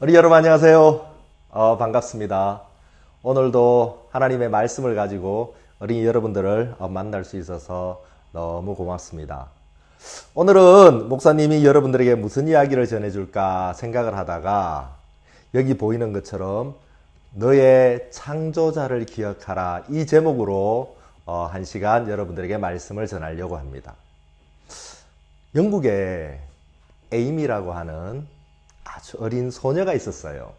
우리 여러분 안녕하세요. 반갑습니다. 오늘도 하나님의 말씀을 가지고 어린이 여러분들을 만날 수 있어서 너무 고맙습니다. 오늘은 목사님이 여러분들에게 무슨 이야기를 전해줄까 생각을 하다가 여기 보이는 것처럼 너의 창조자를 기억하라 이 제목으로 한 시간 여러분들에게 말씀을 전하려고 합니다. 영국에 에이미라고 하는 아주 어린 소녀가 있었어요.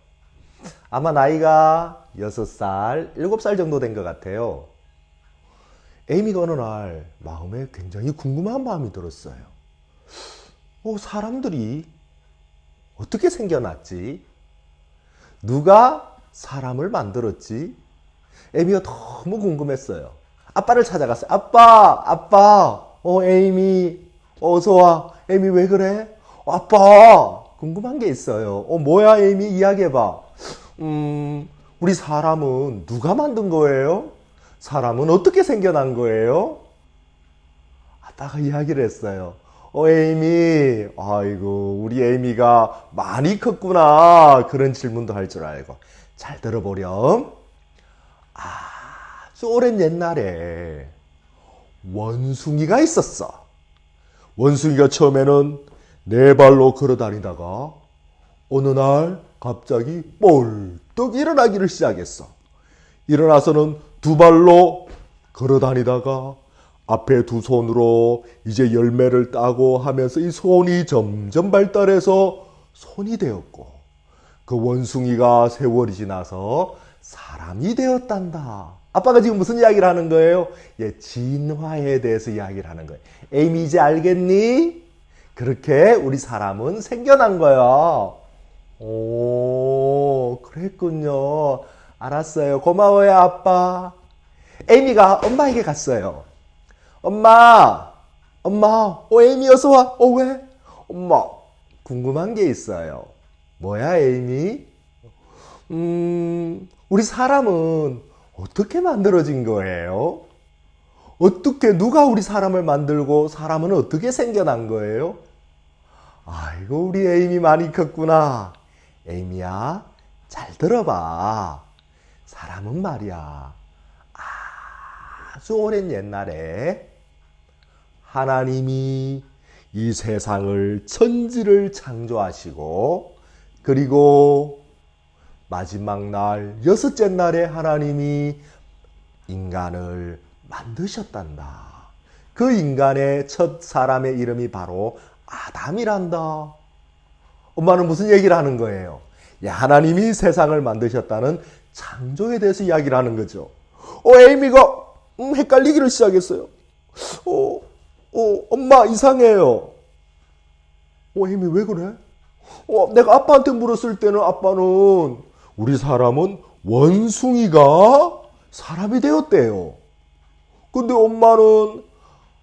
아마 나이가 6살, 7살 정도 된 것 같아요. 에이미가 어느 날 마음에 굉장히 궁금한 마음이 들었어요. 사람들이 어떻게 생겨났지? 누가 사람을 만들었지? 에이미가 너무 궁금했어요. 아빠를 찾아갔어요. 아빠, 에이미, 어서 와. 에이미 왜 그래? 아빠, 궁금한 게 있어요. 뭐야, 에이미, 이야기해봐. 우리 사람은 누가 만든 거예요? 사람은 어떻게 생겨난 거예요? 아빠가 이야기를 했어요. 에이미, 아이고, 우리 에이미가 많이 컸구나. 그런 질문도 할 줄 알고. 잘 들어보렴. 아주 오랜 옛날에 원숭이가 있었어. 원숭이가 처음에는 네 발로 걸어 다니다가 어느 날 갑자기 벌떡 일어나기를 시작했어. 일어나서는 두 발로 걸어 다니다가 앞에 두 손으로 이제 열매를 따고 하면서 이 손이 점점 발달해서 손이 되었고, 그 원숭이가 세월이 지나서 사람이 되었단다. 아빠가 지금 무슨 이야기를 하는 거예요? 진화에 대해서 이야기를 하는 거예요. 에이미 이제 알겠니? 그렇게 우리 사람은 생겨난 거야. 오, 그랬군요. 알았어요. 고마워요, 아빠. 에이미가 엄마에게 갔어요. 엄마, 에이미 어서 와. 왜? 엄마, 궁금한 게 있어요. 뭐야, 에이미? 우리 사람은 어떻게 만들어진 거예요? 어떻게, 누가 우리 사람을 만들고 사람은 어떻게 생겨난 거예요? 아이고, 우리 에이미 많이 컸구나. 에이미야, 잘 들어봐. 사람은 말이야, 아주 오랜 옛날에 하나님이 이 세상을, 천지를 창조하시고, 그리고 마지막 날, 6째 날에 하나님이 인간을 만드셨단다. 그 인간의 첫 사람의 이름이 바로 아담이란다. 엄마는 무슨 얘기를 하는 거예요? 하나님이 세상을 만드셨다는 창조에 대해서 이야기를 하는 거죠. 에이미가 헷갈리기를 시작했어요. 엄마 이상해요. 에이미 왜 그래? 내가 아빠한테 물었을 때는 아빠는 우리 사람은 원숭이가 사람이 되었대요. 근데 엄마는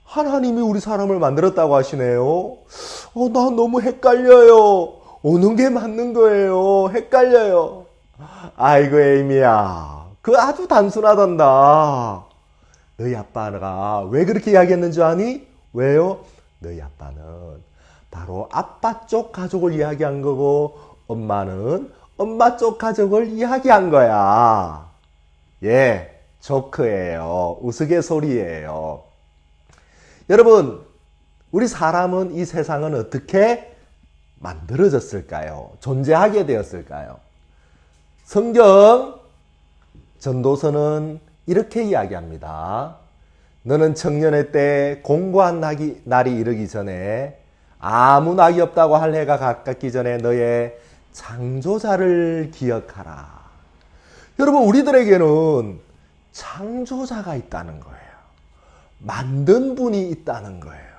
하나님이 우리 사람을 만들었다고 하시네요. 나 너무 헷갈려요. 어느 게 맞는 거예요? 헷갈려요. 아이고, 에이미야. 그거 아주 단순하단다. 너희 아빠가 왜 그렇게 이야기했는지 아니? 왜요? 너희 아빠는 바로 아빠 쪽 가족을 이야기한 거고, 엄마는 엄마 쪽 가족을 이야기한 거야. 조크예요. 우스갯소리예요. 여러분, 우리 사람은, 이 세상은 어떻게 만들어졌을까요? 존재하게 되었을까요? 성경 전도서는 이렇게 이야기합니다. 너는 청년의 때 공고한 날이 이르기 전에, 아무 낙이 없다고 할 해가 가깝기 전에 너의 창조자를 기억하라. 여러분, 우리들에게는 창조자가 있다는 거예요. 만든 분이 있다는 거예요.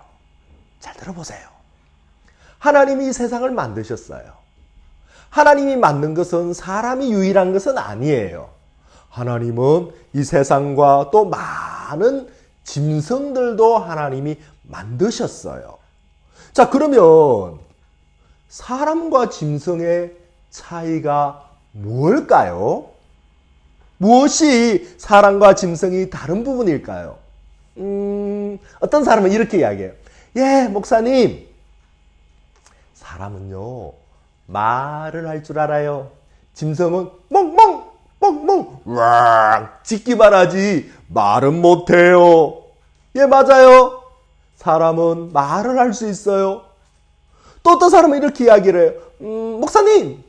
잘 들어보세요. 하나님이 이 세상을 만드셨어요. 하나님이 만든 것은 사람이 유일한 것은 아니에요. 하나님은 이 세상과 또 많은 짐승들도 하나님이 만드셨어요. 자, 그러면 사람과 짐승의 차이가 무엇일까요? 무엇이 사람과 짐승이 다른 부분일까요? 어떤 사람은 이렇게 이야기해요. 목사님, 사람은요, 말을 할 줄 알아요. 짐승은 멍멍 멍멍 왕 짖기만 하지 말은 못해요. 예, 맞아요. 사람은 말을 할 수 있어요. 또 어떤 사람은 이렇게 이야기를 해요. 목사님,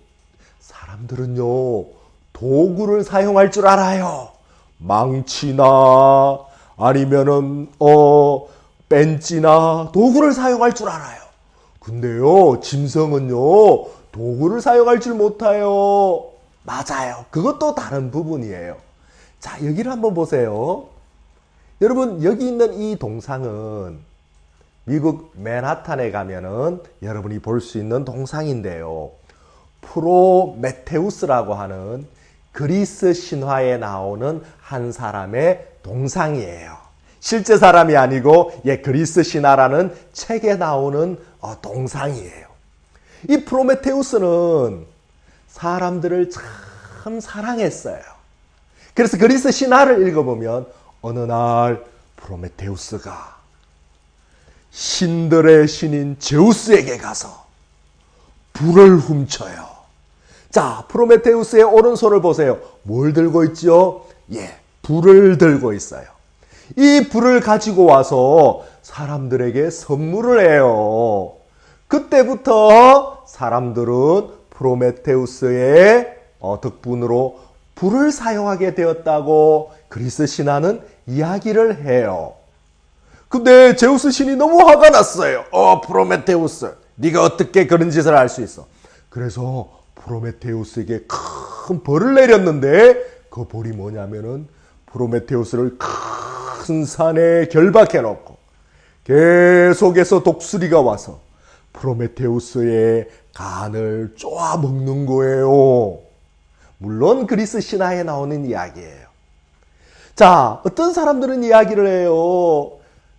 사람들은요 도구를 사용할 줄 알아요. 망치나 아니면은 벤치나 도구를 사용할 줄 알아요. 근데요 짐승은요 도구를 사용할 줄 못해요. 맞아요. 그것도 다른 부분이에요. 자, 여기를 한번 보세요. 여러분, 여기 있는 이 동상은 미국 맨하탄에 가면은 여러분이 볼 수 있는 동상인데요. 프로메테우스라고 하는 그리스 신화에 나오는 한 사람의 동상이에요. 실제 사람이 아니고 그리스 신화라는 책에 나오는 동상이에요. 이 프로메테우스는 사람들을 참 사랑했어요. 그래서 그리스 신화를 읽어보면 어느 날 프로메테우스가 신들의 신인 제우스에게 가서 불을 훔쳐요. 자, 프로메테우스의 오른손을 보세요. 뭘 들고 있죠? 불을 들고 있어요. 이 불을 가지고 와서 사람들에게 선물을 해요. 그때부터 사람들은 프로메테우스의 덕분으로 불을 사용하게 되었다고 그리스 신화는 이야기를 해요. 근데 제우스 신이 너무 화가 났어요. 프로메테우스, 네가 어떻게 그런 짓을 할 수 있어? 그래서 프로메테우스에게 큰 벌을 내렸는데 그 벌이 뭐냐면은 프로메테우스를 큰 산에 결박해 놓고 계속해서 독수리가 와서 프로메테우스의 간을 쪼아 먹는 거예요. 물론 그리스 신화에 나오는 이야기예요. 자, 어떤 사람들은 이야기를 해요.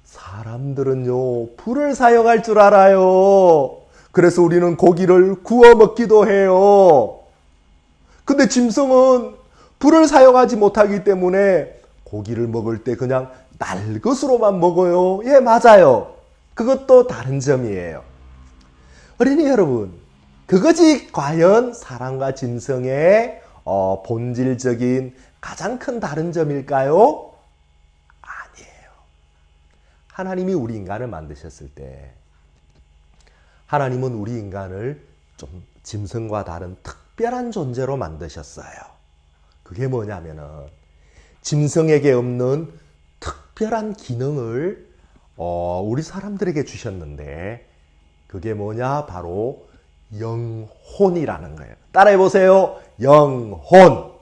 사람들은요 불을 사용할 줄 알아요. 그래서 우리는 고기를 구워 먹기도 해요. 근데 짐승은 불을 사용하지 못하기 때문에 고기를 먹을 때 그냥 날 것으로만 먹어요. 예, 맞아요. 그것도 다른 점이에요. 어린이 여러분, 그것이 과연 사람과 짐승의 본질적인 가장 큰 다른 점일까요? 아니에요. 하나님이 우리 인간을 만드셨을 때 하나님은 우리 인간을 좀 짐승과 다른 특별한 존재로 만드셨어요. 그게 뭐냐면은 짐승에게 없는 특별한 기능을 우리 사람들에게 주셨는데 그게 뭐냐? 바로 영혼이라는 거예요. 따라해보세요. 영혼.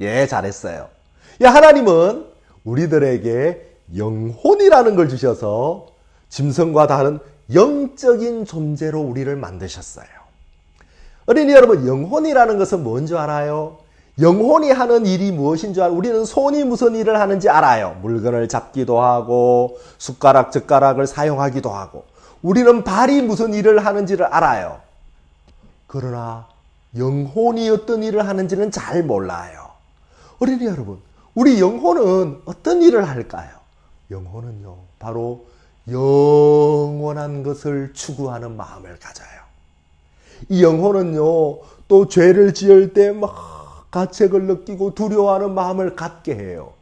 예, 잘했어요. 하나님은 우리들에게 영혼이라는 걸 주셔서 짐승과 다른 영적인 존재로 우리를 만드셨어요. 어린이 여러분, 영혼이라는 것은 뭔지 알아요? 영혼이 하는 일이 무엇인 줄 알아요? 우리는 손이 무슨 일을 하는지 알아요. 물건을 잡기도 하고 숟가락, 젓가락을 사용하기도 하고 우리는 발이 무슨 일을 하는지를 알아요. 그러나 영혼이 어떤 일을 하는지는 잘 몰라요. 어린이 여러분, 우리 영혼은 어떤 일을 할까요? 영혼은요, 바로 영원한 것을 추구하는 마음을 가져요. 이 영혼은요, 또 죄를 지을 때 막 가책을 느끼고 두려워하는 마음을 갖게 해요.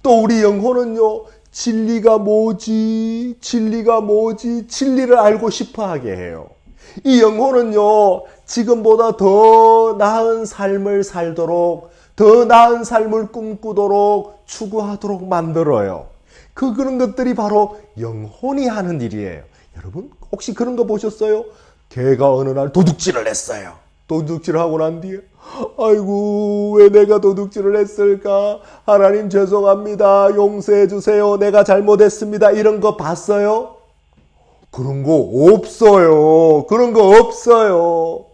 또 우리 영혼은요, 진리가 뭐지? 진리를 알고 싶어 하게 해요. 이 영혼은요, 지금보다 더 나은 삶을 살도록, 더 나은 삶을 꿈꾸도록, 추구하도록 만들어요. 그런 것들이 바로 영혼이 하는 일이에요. 여러분, 혹시 그런 거 보셨어요? 개가 어느 날 도둑질을 했어요. 도둑질을 하고 난 뒤에 아이고, 왜 내가 도둑질을 했을까? 하나님 죄송합니다. 용서해 주세요. 내가 잘못했습니다. 이런 거 봤어요? 그런 거 없어요. 그런 거 없어요.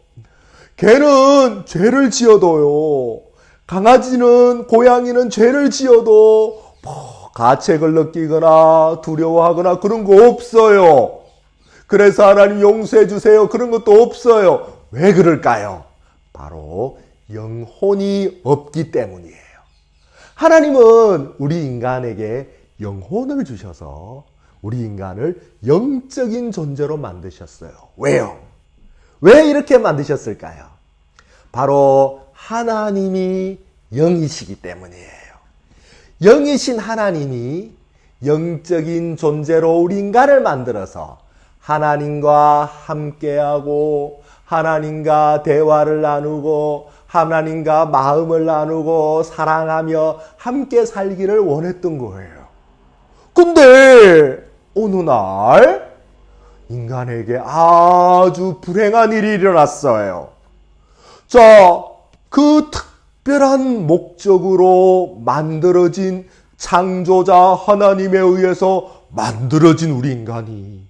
개는 죄를 지어도요. 강아지는, 고양이는 죄를 지어도 가책을 느끼거나 두려워하거나 그런 거 없어요. 그래서 하나님 용서해 주세요. 그런 것도 없어요. 왜 그럴까요? 바로 영혼이 없기 때문이에요. 하나님은 우리 인간에게 영혼을 주셔서 우리 인간을 영적인 존재로 만드셨어요. 왜요? 왜 이렇게 만드셨을까요? 바로 하나님이 영이시기 때문이에요. 영이신 하나님이 영적인 존재로 우리 인간을 만들어서 하나님과 함께하고 하나님과 대화를 나누고 하나님과 마음을 나누고 사랑하며 함께 살기를 원했던 거예요. 근데 어느 날 인간에게 아주 불행한 일이 일어났어요. 자, 그 특별한 목적으로 만들어진 창조자 하나님에 의해서 만들어진 우리 인간이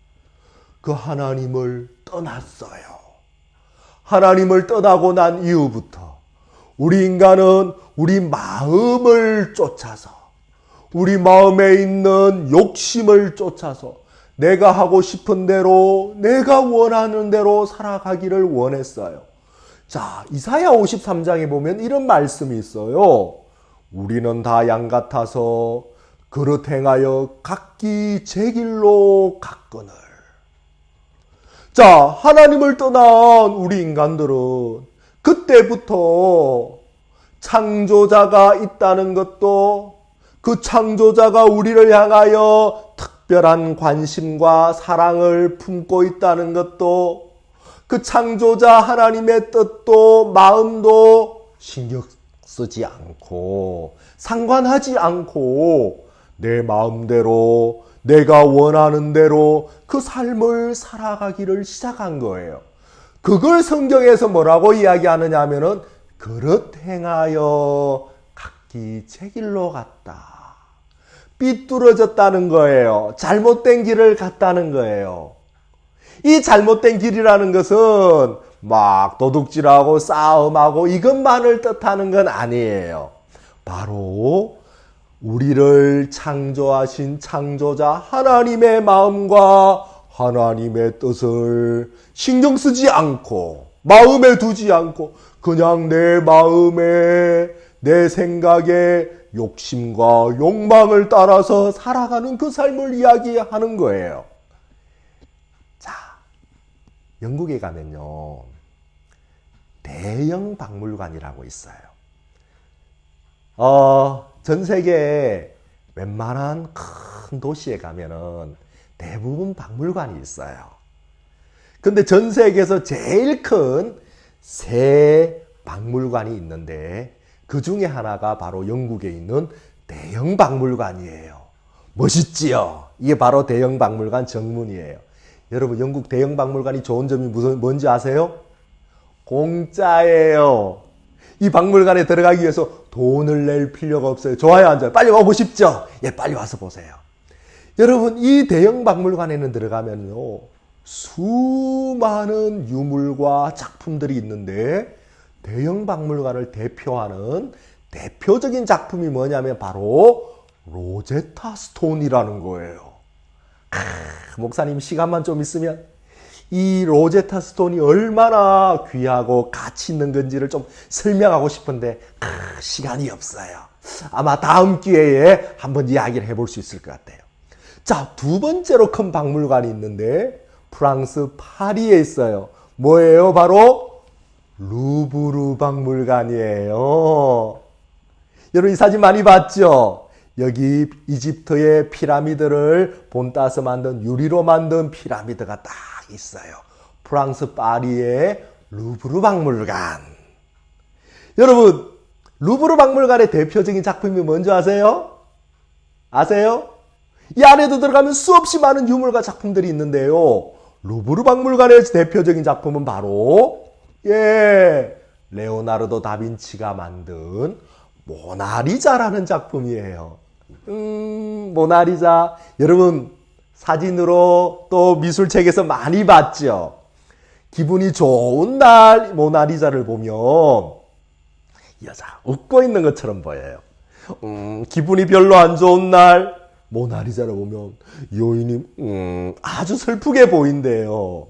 그 하나님을 떠났어요. 하나님을 떠나고 난 이후부터 우리 인간은 우리 마음을 쫓아서 우리 마음에 있는 욕심을 쫓아서 내가 하고 싶은 대로 내가 원하는 대로 살아가기를 원했어요. 자, 이사야 53장에 보면 이런 말씀이 있어요. 우리는 다 양 같아서 그릇 행하여 각기 제 길로 갔거늘. 자, 하나님을 떠난 우리 인간들은 그때부터 창조자가 있다는 것도 그 창조자가 우리를 향하여 특별한 관심과 사랑을 품고 있다는 것도 그 창조자 하나님의 뜻도 마음도 신경 쓰지 않고 상관하지 않고 내 마음대로 내가 원하는 대로 그 삶을 살아가기를 시작한 거예요. 그걸 성경에서 뭐라고 이야기하느냐 하면은 그릇 행하여 각기 제 길로 갔다. 삐뚤어졌다는 거예요. 잘못된 길을 갔다는 거예요. 이 잘못된 길이라는 것은 막 도둑질하고 싸움하고 이것만을 뜻하는 건 아니에요. 바로 우리를 창조하신 창조자 하나님의 마음과 하나님의 뜻을 신경 쓰지 않고 마음에 두지 않고 그냥 내 마음에 내 생각에 욕심과 욕망을 따라서 살아가는 그 삶을 이야기하는 거예요. 자, 영국에 가면요 대형 박물관이라고 있어요. 전 세계 웬만한 큰 도시에 가면은 대부분 박물관이 있어요. 근데 전 세계에서 제일 큰 세 박물관이 있는데 그 중에 하나가 바로 영국에 있는 대형 박물관이에요. 멋있지요? 이게 바로 대형 박물관 정문이에요. 여러분, 영국 대형 박물관이 좋은 점이 뭔지 아세요? 공짜예요. 이 박물관에 들어가기 위해서 돈을 낼 필요가 없어요. 좋아요, 안 좋아요? 빨리 오고 싶죠? 예, 빨리 와서 보세요. 여러분, 이 대형 박물관에는 들어가면요 수많은 유물과 작품들이 있는데 대형 박물관을 대표하는 대표적인 작품이 뭐냐면 바로 로제타 스톤이라는 거예요. 목사님 시간만 좀 있으면 이 로제타 스톤이 얼마나 귀하고 가치 있는 건지를 좀 설명하고 싶은데 시간이 없어요. 아마 다음 기회에 한번 이야기를 해볼 수 있을 것 같아요. 자, 두 번째로 큰 박물관이 있는데 프랑스 파리에 있어요. 뭐예요? 바로 루브르 박물관이에요. 여러분, 이 사진 많이 봤죠? 여기 이집트의 피라미드를 본따서 만든 유리로 만든 피라미드가 딱 있어요. 프랑스 파리의 루브르 박물관. 여러분, 루브르 박물관의 대표적인 작품이 뭔지 아세요? 아세요? 이 안에도 들어가면 수없이 많은 유물과 작품들이 있는데요. 루브르 박물관의 대표적인 작품은 바로 레오나르도 다빈치가 만든 모나리자라는 작품이에요. 모나리자. 여러분, 사진으로 또 미술책에서 많이 봤죠? 기분이 좋은 날 모나리자를 보면 여자 웃고 있는 것처럼 보여요. 기분이 별로 안 좋은 날 모나리자를 보면 여인이 아주 슬프게 보인대요.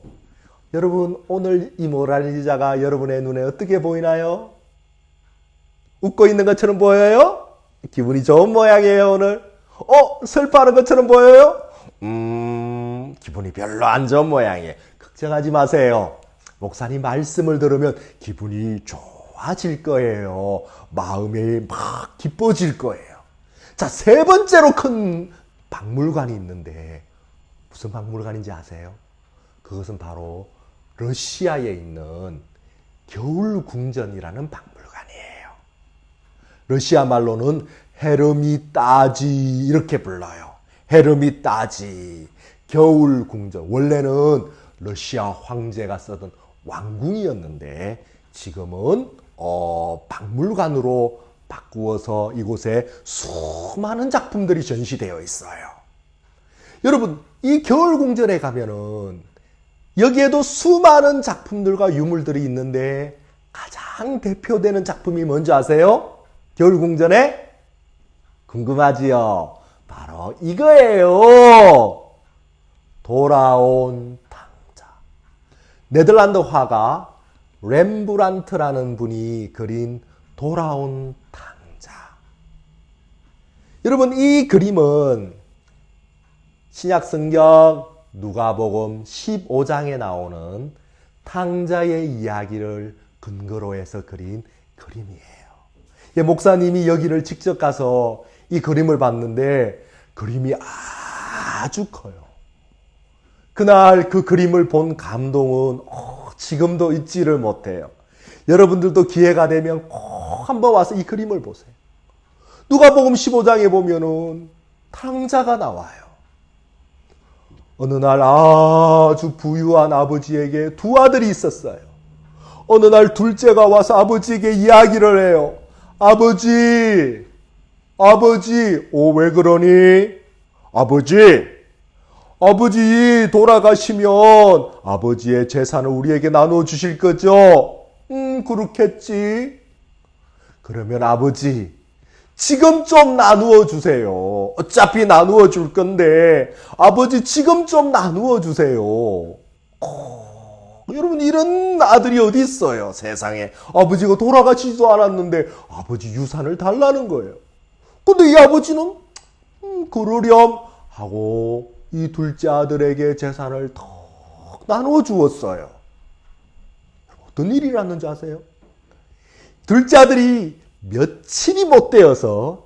여러분, 오늘 이 모나리자가 여러분의 눈에 어떻게 보이나요? 웃고 있는 것처럼 보여요? 기분이 좋은 모양이에요, 오늘. 슬퍼하는 것처럼 보여요? 기분이 별로 안 좋은 모양이에요. 걱정하지 마세요. 목사님 말씀을 들으면 기분이 좋아질 거예요. 마음이 막 기뻐질 거예요. 자, 세 번째로 큰 박물관이 있는데 무슨 박물관인지 아세요? 그것은 바로 러시아에 있는 겨울궁전이라는 박물관이에요. 러시아 말로는 헤르미타지 이렇게 불러요. 헤르미타지, 겨울궁전. 원래는 러시아 황제가 쓰던 왕궁이었는데 지금은 박물관으로 바꾸어서 이곳에 수많은 작품들이 전시되어 있어요. 여러분, 이 겨울궁전에 가면은 여기에도 수많은 작품들과 유물들이 있는데 가장 대표되는 작품이 뭔지 아세요? 겨울궁전에? 궁금하지요? 바로 이거예요. 돌아온 탕자. 네덜란드 화가 렘브란트라는 분이 그린 돌아온 탕자. 여러분, 이 그림은 신약성경 누가복음 15장에 나오는 탕자의 이야기를 근거로 해서 그린 그림이에요. 목사님이 여기를 직접 가서 이 그림을 봤는데 그림이 아주 커요. 그날 그 그림을 본 감동은 지금도 잊지를 못해요. 여러분들도 기회가 되면 꼭 한번 와서 이 그림을 보세요. 누가복음 15장에 보면은 탕자가 나와요. 어느 날 아주 부유한 아버지에게 두 아들이 있었어요. 어느 날 둘째가 와서 아버지에게 이야기를 해요. 아버지, 왜 그러니? 아버지 돌아가시면 아버지의 재산을 우리에게 나누어 주실 거죠? 그렇겠지. 그러면 아버지, 지금 좀 나누어 주세요. 어차피 나누어 줄 건데, 아버지 지금 좀 나누어 주세요. 여러분, 이런 아들이 어디 있어요, 세상에. 아버지가 돌아가시지도 않았는데, 아버지 유산을 달라는 거예요. 근데 이 아버지는, 그러렴 하고, 이 둘째 아들에게 재산을 더 나누어 주었어요. 어떤 일이 일어났는지 아세요? 둘째 아들이 며칠이 못 되어서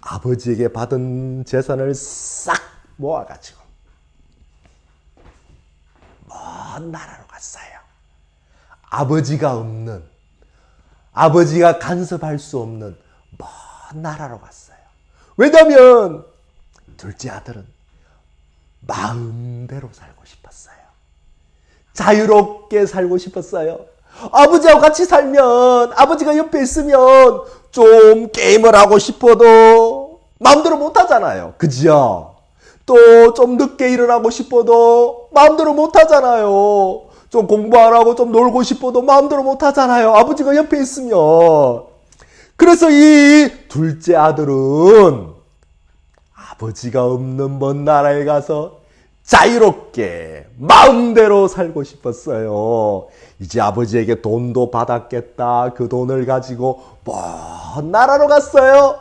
아버지에게 받은 재산을 싹 모아가지고 먼 나라로 갔어요. 아버지가 없는, 아버지가 간섭할 수 없는 먼 나라로 갔어요. 왜냐하면 둘째 아들은 마음대로 살고 싶었어요. 자유롭게 살고 싶었어요. 아버지하고 같이 살면, 아버지가 옆에 있으면 좀 게임을 하고 싶어도 마음대로 못 하잖아요. 그죠? 또 좀 늦게 일어나고 싶어도 마음대로 못 하잖아요. 좀 공부 안 하고 좀 놀고 싶어도 마음대로 못 하잖아요. 아버지가 옆에 있으면. 그래서 이 둘째 아들은 아버지가 없는 먼 나라에 가서 자유롭게 마음대로 살고 싶었어요. 이제 아버지에게 돈도 받았겠다. 그 돈을 가지고 먼 나라로 갔어요.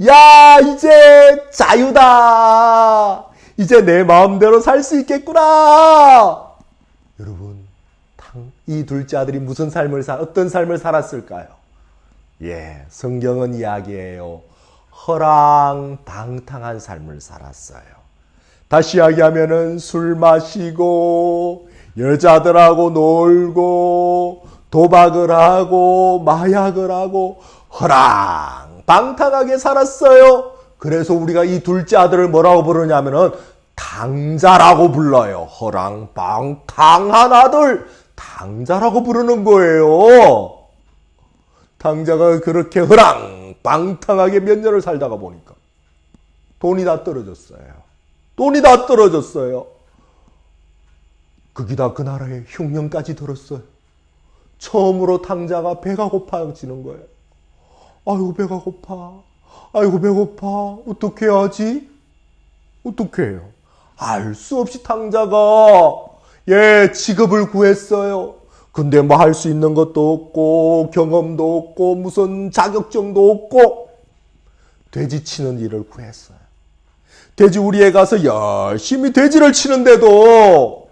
야, 이제 자유다. 이제 내 마음대로 살 수 있겠구나. 여러분, 이 둘째 아들이 어떤 삶을 살았을까요? 성경은 이야기해요. 허랑방탕한 삶을 살았어요. 다시 이야기하면은 술 마시고 여자들하고 놀고 도박을 하고 마약을 하고 허랑방탕하게 살았어요. 그래서 우리가 이 둘째 아들을 뭐라고 부르냐면은 탕자라고 불러요. 허랑방탕한 아들, 탕자라고 부르는 거예요. 탕자가 그렇게 허랑방탕하게 몇 년을 살다가 보니까 돈이 다 떨어졌어요. 거기다 그 나라에 흉년까지 들었어요. 처음으로 탕자가 배가 고파지는 거예요. 아이고, 배가 고파. 아이고, 배고파. 어떻게 하지? 어떻게 해요? 알 수 없이 탕자가 직업을 구했어요. 근데 뭐 할 수 있는 것도 없고 경험도 없고 무슨 자격증도 없고 돼지 치는 일을 구했어요. 돼지 우리에 가서 열심히 돼지를 치는데도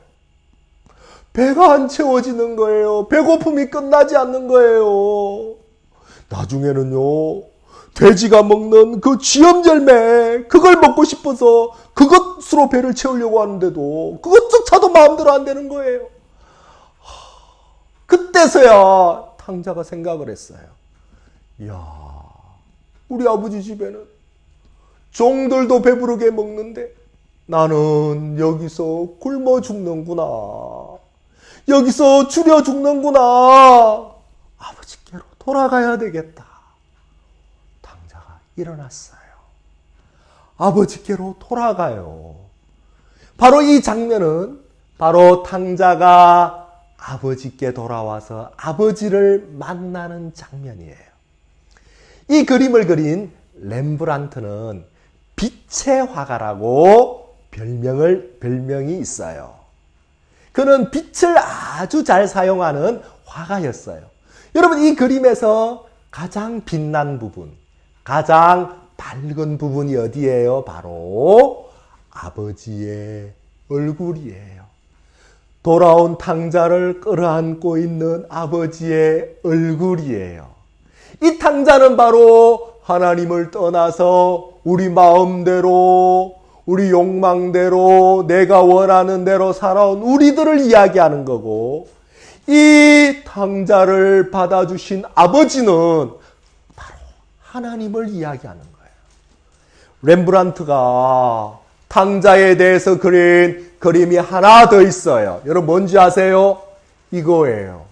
배가 안 채워지는 거예요. 배고픔이 끝나지 않는 거예요. 나중에는요, 돼지가 먹는 그 쥐염절매, 그걸 먹고 싶어서 그것으로 배를 채우려고 하는데도 그것조차도 마음대로 안 되는 거예요. 그때서야 탕자가 생각을 했어요. 이야, 우리 아버지 집에는 종들도 배부르게 먹는데 나는 여기서 굶어 죽는구나. 여기서 줄여 죽는구나. 아버지께로 돌아가야 되겠다. 탕자가 일어났어요. 아버지께로 돌아가요. 바로 이 장면은 바로 탕자가 아버지께 돌아와서 아버지를 만나는 장면이에요. 이 그림을 그린 렘브란트는 빛의 화가라고 별명이 있어요. 그는 빛을 아주 잘 사용하는 화가였어요. 여러분, 이 그림에서 가장 빛난 부분, 가장 밝은 부분이 어디예요? 바로 아버지의 얼굴이에요. 돌아온 탕자를 끌어안고 있는 아버지의 얼굴이에요. 이 탕자는 바로 하나님을 떠나서 우리 마음대로, 우리 욕망대로, 내가 원하는 대로 살아온 우리들을 이야기하는 거고, 이 탕자를 받아주신 아버지는 바로 하나님을 이야기하는 거예요. 렘브란트가 탕자에 대해서 그린 그림이 하나 더 있어요. 여러분 뭔지 아세요? 이거예요.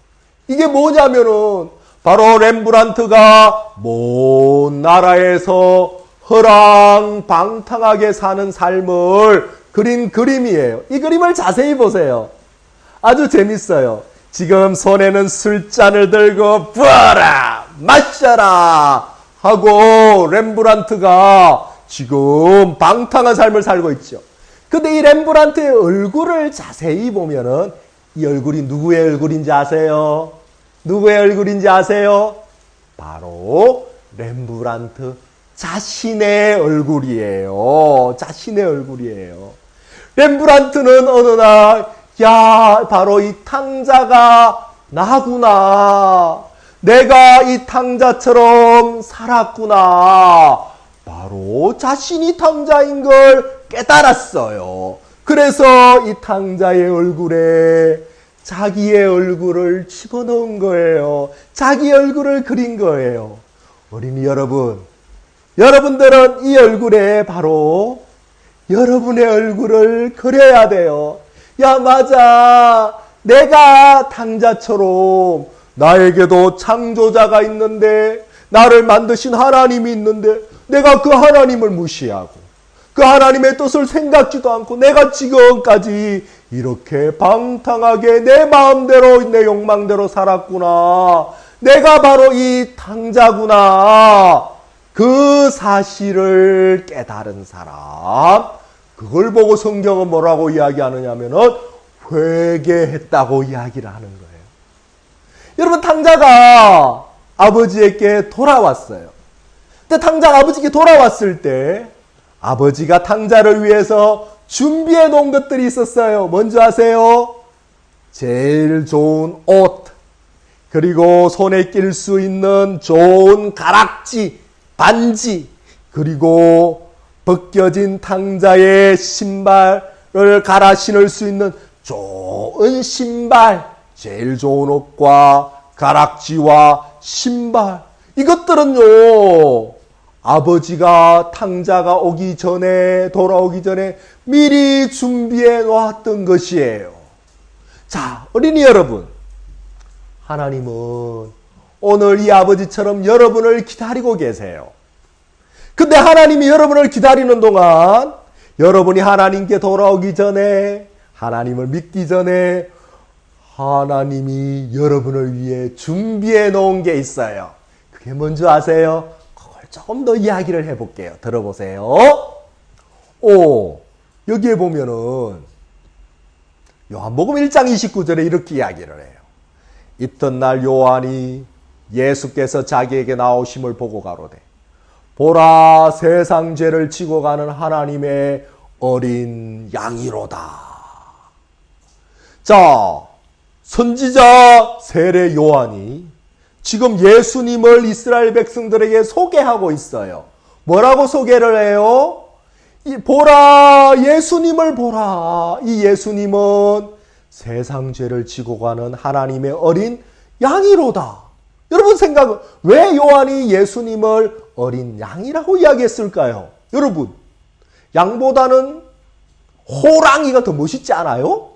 이게 뭐냐면은 바로 렘브란트가 먼 나라에서 허랑방탕하게 사는 삶을 그린 그림이에요. 이 그림을 자세히 보세요. 아주 재밌어요. 지금 손에는 술잔을 들고 부어라 마셔라 하고 렘브란트가 지금 방탕한 삶을 살고 있죠. 근데 이 렘브란트의 얼굴을 자세히 보면은 이 얼굴이 누구의 얼굴인지 아세요? 누구의 얼굴인지 아세요? 바로 렘브란트 자신의 얼굴이에요. 자신의 얼굴이에요. 렘브란트는 어느 날, 야, 바로 이 탕자가 나구나. 내가 이 탕자처럼 살았구나. 바로 자신이 탕자인 걸 깨달았어요. 그래서 이 탕자의 얼굴에 자기의 얼굴을 집어넣은 거예요. 자기 얼굴을 그린 거예요. 어린이 여러분, 여러분들은 이 얼굴에 바로 여러분의 얼굴을 그려야 돼요. 야, 맞아. 내가 탕자처럼 나에게도 창조자가 있는데, 나를 만드신 하나님이 있는데 내가 그 하나님을 무시하고 그 하나님의 뜻을 생각지도 않고 내가 지금까지 이렇게 방탕하게 내 마음대로 내 욕망대로 살았구나. 내가 바로 이 탕자구나. 그 사실을 깨달은 사람, 그걸 보고 성경은 뭐라고 이야기하느냐면은 회개했다고 이야기를 하는 거예요. 여러분, 탕자가 아버지에게 돌아왔어요. 근데 탕자가 아버지께 돌아왔을 때 아버지가 탕자를 위해서 준비해 놓은 것들이 있었어요. 뭔지 아세요? 제일 좋은 옷, 그리고 손에 낄 수 있는 좋은 가락지, 반지, 그리고 벗겨진 탕자의 신발을 갈아 신을 수 있는 좋은 신발, 제일 좋은 옷과 가락지와 신발, 이것들은요, 아버지가 탕자가 오기 전에, 돌아오기 전에 미리 준비해 놓았던 것이에요. 자, 어린이 여러분, 하나님은 오늘 이 아버지처럼 여러분을 기다리고 계세요. 근데 하나님이 여러분을 기다리는 동안 여러분이 하나님께 돌아오기 전에, 하나님을 믿기 전에 하나님이 여러분을 위해 준비해 놓은 게 있어요. 그게 뭔지 아세요? 그걸 조금 더 이야기를 해볼게요. 들어보세요. 여기에 보면은 요한복음 1장 29절에 이렇게 이야기를 해요. 이튿날 요한이 예수께서 자기에게 나오심을 보고 가로되 보라, 세상 죄를 지고 가는 하나님의 어린 양이로다. 자, 선지자 세례 요한이 지금 예수님을 이스라엘 백성들에게 소개하고 있어요. 뭐라고 소개를 해요? 보라, 예수님을 보라. 이 예수님은 세상 죄를 지고 가는 하나님의 어린 양이로다. 여러분 생각은 왜 요한이 예수님을 어린 양이라고 이야기했을까요? 여러분, 양보다는 호랑이가 더 멋있지 않아요?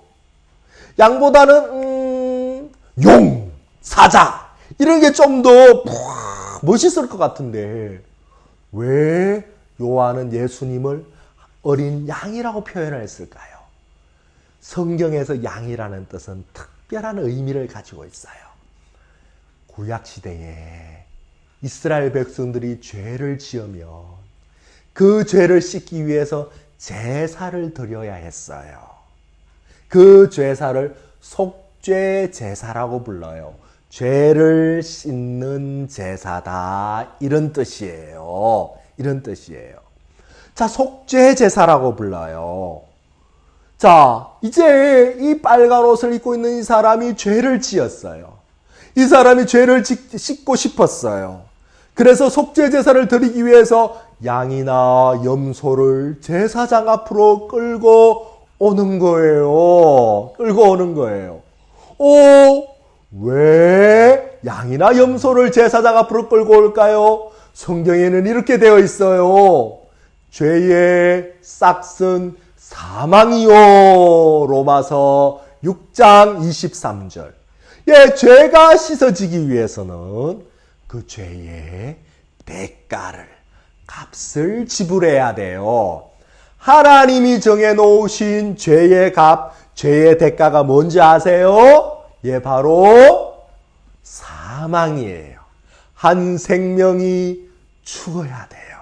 양보다는 용, 사자 이런 게 좀 더 멋있을 것 같은데 왜 요한은 예수님을 어린 양이라고 표현을 했을까요? 성경에서 양이라는 뜻은 특별한 의미를 가지고 있어요. 구약시대에 이스라엘 백성들이 죄를 지으면 그 죄를 씻기 위해서 제사를 드려야 했어요. 그 제사를 속죄 제사라고 불러요. 죄를 씻는 제사다. 이런 뜻이에요. 이런 뜻이에요. 자, 속죄 제사라고 불러요. 자, 이제 이 빨간 옷을 입고 있는 이 사람이 죄를 지었어요. 이 사람이 죄를 씻고 싶었어요. 그래서 속죄 제사를 드리기 위해서 양이나 염소를 제사장 앞으로 끌고 오는 거예요. 끌고 오는 거예요. 왜 양이나 염소를 제사장 앞으로 끌고 올까요? 성경에는 이렇게 되어 있어요. 죄의 싹은 사망이요. 로마서 6장 23절. 예, 죄가 씻어지기 위해서는 그 죄의 대가를, 값을 지불해야 돼요. 하나님이 정해놓으신 죄의 값, 죄의 대가가 뭔지 아세요? 예, 바로 사망이에요. 한 생명이 죽어야 돼요.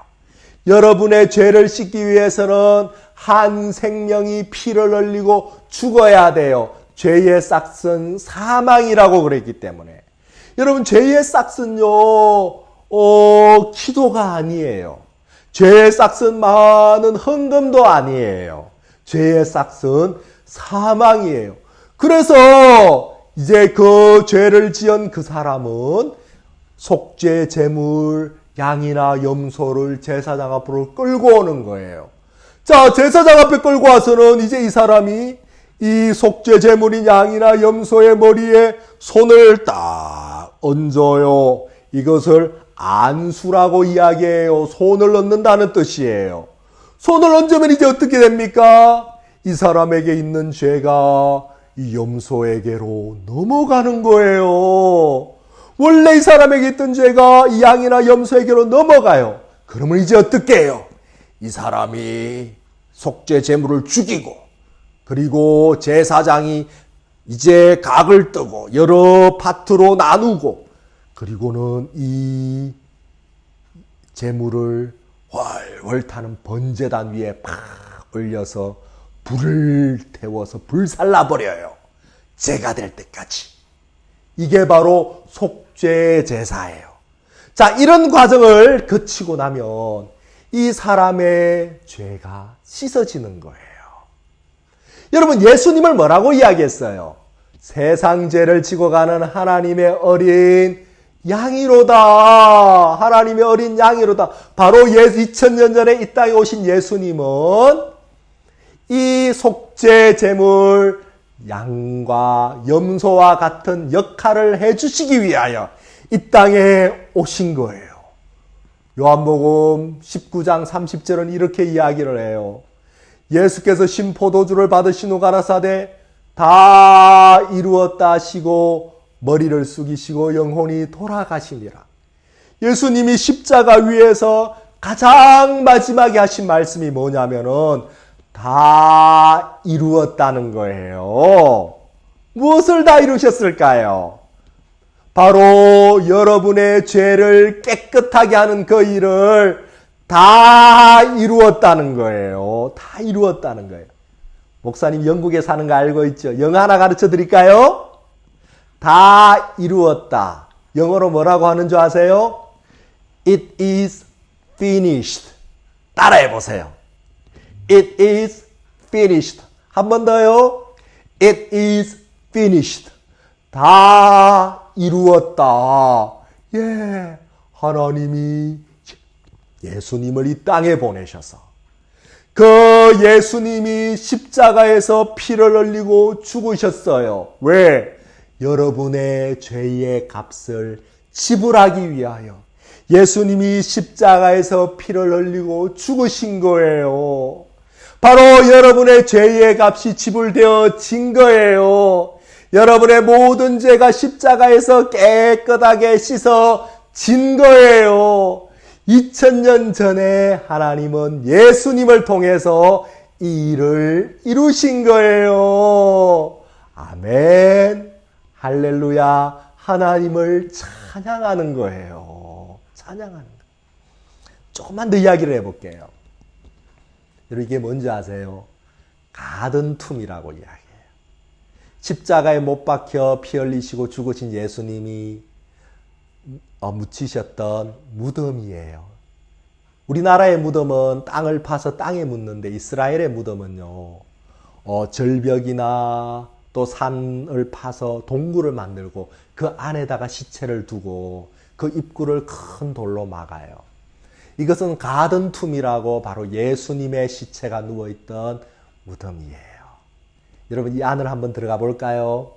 여러분의 죄를 씻기 위해서는 한 생명이 피를 흘리고 죽어야 돼요. 죄의 싹은 사망이라고 그랬기 때문에. 여러분, 죄의 싹은요, 기도가 아니에요. 죄의 싹은 많은 헌금도 아니에요. 죄의 싹은 사망이에요. 그래서 이제 그 죄를 지은 그 사람은 속죄 제물, 양이나 염소를 제사장 앞으로 끌고 오는 거예요. 자, 제사장 앞에 끌고 와서는 이제 이 사람이 이 속죄 제물인 양이나 염소의 머리에 손을 딱 얹어요. 이것을 안수라고 이야기해요. 손을 얹는다는 뜻이에요. 손을 얹으면 이제 어떻게 됩니까? 이 사람에게 있는 죄가 이 염소에게로 넘어가는 거예요. 원래 이 사람에게 있던 죄가 이 양이나 염소에게로 넘어가요. 그러면 이제 어떻게 해요? 이 사람이 속죄 제물을 죽이고, 그리고 제사장이 이제 각을 뜨고 여러 파트로 나누고, 그리고는 이 제물을 훨훨 타는 번제단 위에 팍 올려서 불을 태워서 불살라버려요. 제가 될 때까지. 이게 바로 속죄 제사예요. 자, 이런 과정을 거치고 나면 이 사람의 죄가 씻어지는 거예요. 여러분, 예수님을 뭐라고 이야기했어요? 세상 죄를 지고 가는 하나님의 어린 양이로다. 하나님의 어린 양이로다. 바로 2000년 전에 이 땅에 오신 예수님은 이 속죄 제물 양과 염소와 같은 역할을 해주시기 위하여 이 땅에 오신 거예요. 요한복음 19장 30절은 이렇게 이야기를 해요. 예수께서 신포도주를 받으신 후 가라사대 다 이루었다 하시고 머리를 숙이시고 영혼이 돌아가시니라. 예수님이 십자가 위에서 가장 마지막에 하신 말씀이 뭐냐면은 다 이루었다는 거예요. 무엇을 다 이루셨을까요? 바로 여러분의 죄를 깨끗하게 하는 그 일을 다 이루었다는 거예요. 다 이루었다는 거예요. 목사님 영국에 사는 거 알고 있죠? 영어 하나 가르쳐 드릴까요? 다 이루었다. 영어로 뭐라고 하는 줄 아세요? It is finished. 따라해 보세요. It is finished. 한 번 더요. It is finished. 다 이루었다. 예, 하나님이 예수님을 이 땅에 보내셔서 그 예수님이 십자가에서 피를 흘리고 죽으셨어요. 왜? 여러분의 죄의 값을 지불하기 위하여 예수님이 십자가에서 피를 흘리고 죽으신 거예요. 바로 여러분의 죄의 값이 지불되어진 거예요. 여러분의 모든 죄가 십자가에서 깨끗하게 씻어진 거예요. 2000년 전에 하나님은 예수님을 통해서 이 일을 이루신 거예요. 아멘. 할렐루야. 하나님을 찬양하는 거예요. 찬양하는 거예요. 조금만 더 이야기를 해볼게요. 여러분, 이게 뭔지 아세요? 가든툼이라고 이야기해요. 십자가에 못 박혀 피 흘리시고 죽으신 예수님이 묻히셨던 무덤이에요. 우리나라의 무덤은 땅을 파서 땅에 묻는데 이스라엘의 무덤은요, 절벽이나 또 산을 파서 동굴을 만들고 그 안에다가 시체를 두고 그 입구를 큰 돌로 막아요. 이것은 가든툼이라고 바로 예수님의 시체가 누워있던 무덤이에요. 여러분, 이 안을 한번 들어가 볼까요?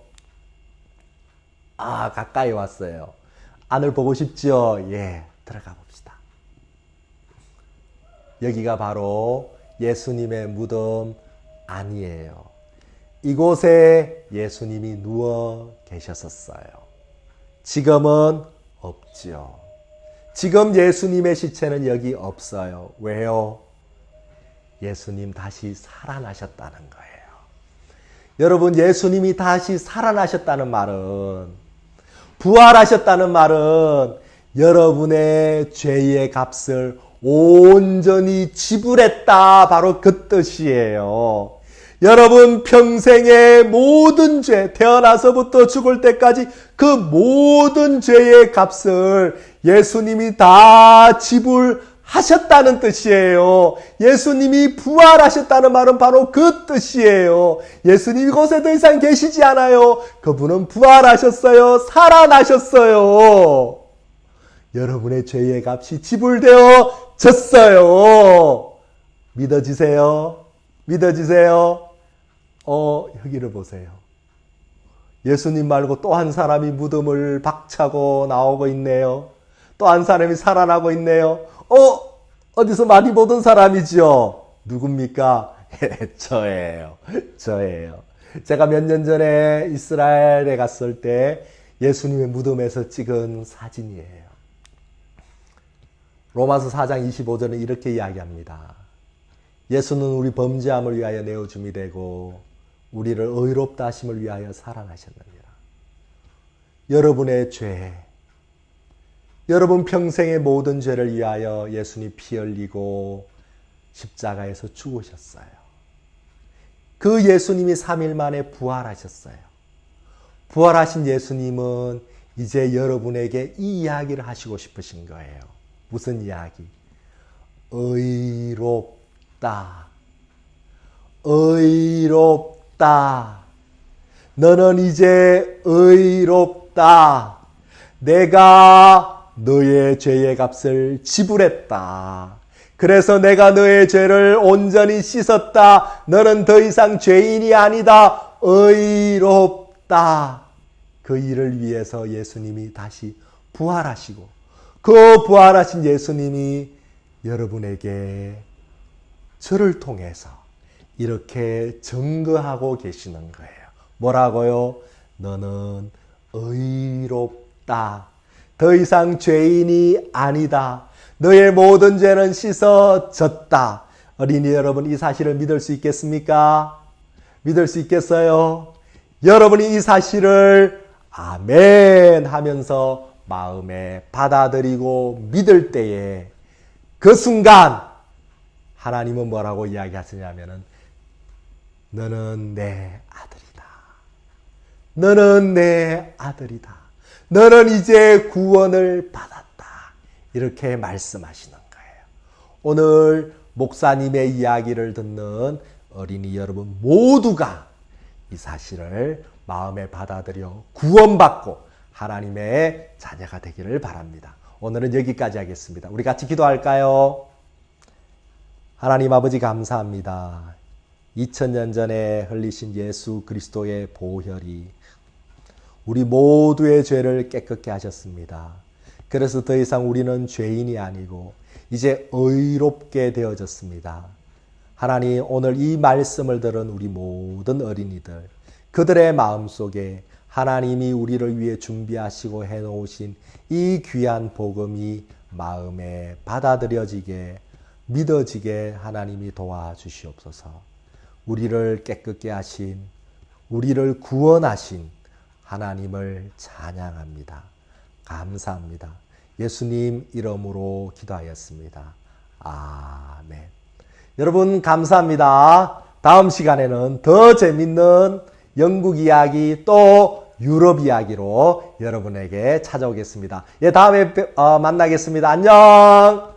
아, 가까이 왔어요. 안을 보고 싶죠? 예, 들어가 봅시다. 여기가 바로 예수님의 무덤 안이에요. 이곳에 예수님이 누워 계셨었어요. 지금은 없지요. 지금 예수님의 시체는 여기 없어요. 왜요? 예수님 다시 살아나셨다는 거예요. 여러분, 예수님이 다시 살아나셨다는 말은, 부활하셨다는 말은 여러분의 죄의 값을 온전히 지불했다. 바로 그 뜻이에요. 여러분 평생의 모든 죄, 태어나서부터 죽을 때까지 그 모든 죄의 값을 예수님이 다 지불하셨다는 뜻이에요. 예수님이 부활하셨다는 말은 바로 그 뜻이에요. 예수님이 이곳에 더 이상 계시지 않아요. 그분은 부활하셨어요. 살아나셨어요. 여러분의 죄의 값이 지불되어졌어요. 믿어지세요? 믿어지세요? 여기를 보세요. 예수님 말고 또 한 사람이 무덤을 박차고 나오고 있네요. 또 한 사람이 살아나고 있네요. 어디서 많이 보던 사람이죠? 누굽니까? 저예요. 제가 몇 년 전에 이스라엘에 갔을 때 예수님의 무덤에서 찍은 사진이에요. 로마서 4장 25절은 이렇게 이야기합니다. 예수는 우리 범죄함을 위하여 내어줌이 되고 우리를 의롭다 하심을 위하여 살아나셨느니라. 여러분의 죄, 여러분 평생의 모든 죄를 위하여 예수님이 피 흘리고 십자가에서 죽으셨어요. 그 예수님이 3일 만에 부활하셨어요. 부활하신 예수님은 이제 여러분에게 이 이야기를 하시고 싶으신 거예요. 무슨 이야기? 의롭다. 의롭다. 너는 이제 의롭다. 내가 너의 죄의 값을 지불했다. 그래서 내가 너의 죄를 온전히 씻었다. 너는 더 이상 죄인이 아니다. 의롭다. 그 일을 위해서 예수님이 다시 부활하시고 그 부활하신 예수님이 여러분에게 저를 통해서 이렇게 증거하고 계시는 거예요. 뭐라고요? 너는 의롭다. 더 이상 죄인이 아니다. 너의 모든 죄는 씻어졌다. 어린이 여러분, 이 사실을 믿을 수 있겠습니까? 믿을 수 있겠어요? 여러분이 이 사실을 아멘 하면서 마음에 받아들이고 믿을 때에 그 순간 하나님은 뭐라고 이야기하시냐면은 너는 내 아들이다. 너는 내 아들이다. 너는 이제 구원을 받았다. 이렇게 말씀하시는 거예요. 오늘 목사님의 이야기를 듣는 어린이 여러분 모두가 이 사실을 마음에 받아들여 구원받고 하나님의 자녀가 되기를 바랍니다. 오늘은 여기까지 하겠습니다. 우리 같이 기도할까요? 하나님 아버지 감사합니다. 2000년 전에 흘리신 예수 그리스도의 보혈이 우리 모두의 죄를 깨끗게 하셨습니다. 그래서 더 이상 우리는 죄인이 아니고 이제 의롭게 되어졌습니다. 하나님, 오늘 이 말씀을 들은 우리 모든 어린이들, 그들의 마음속에 하나님이 우리를 위해 준비하시고 해놓으신 이 귀한 복음이 마음에 받아들여지게, 믿어지게 하나님이 도와주시옵소서. 우리를 깨끗게 하신, 우리를 구원하신 하나님을 찬양합니다. 감사합니다. 예수님 이름으로 기도하였습니다. 아멘. 여러분 감사합니다. 다음 시간에는 더 재밌는 영국 이야기 또 유럽 이야기로 여러분에게 찾아오겠습니다. 예, 다음에 만나겠습니다. 안녕.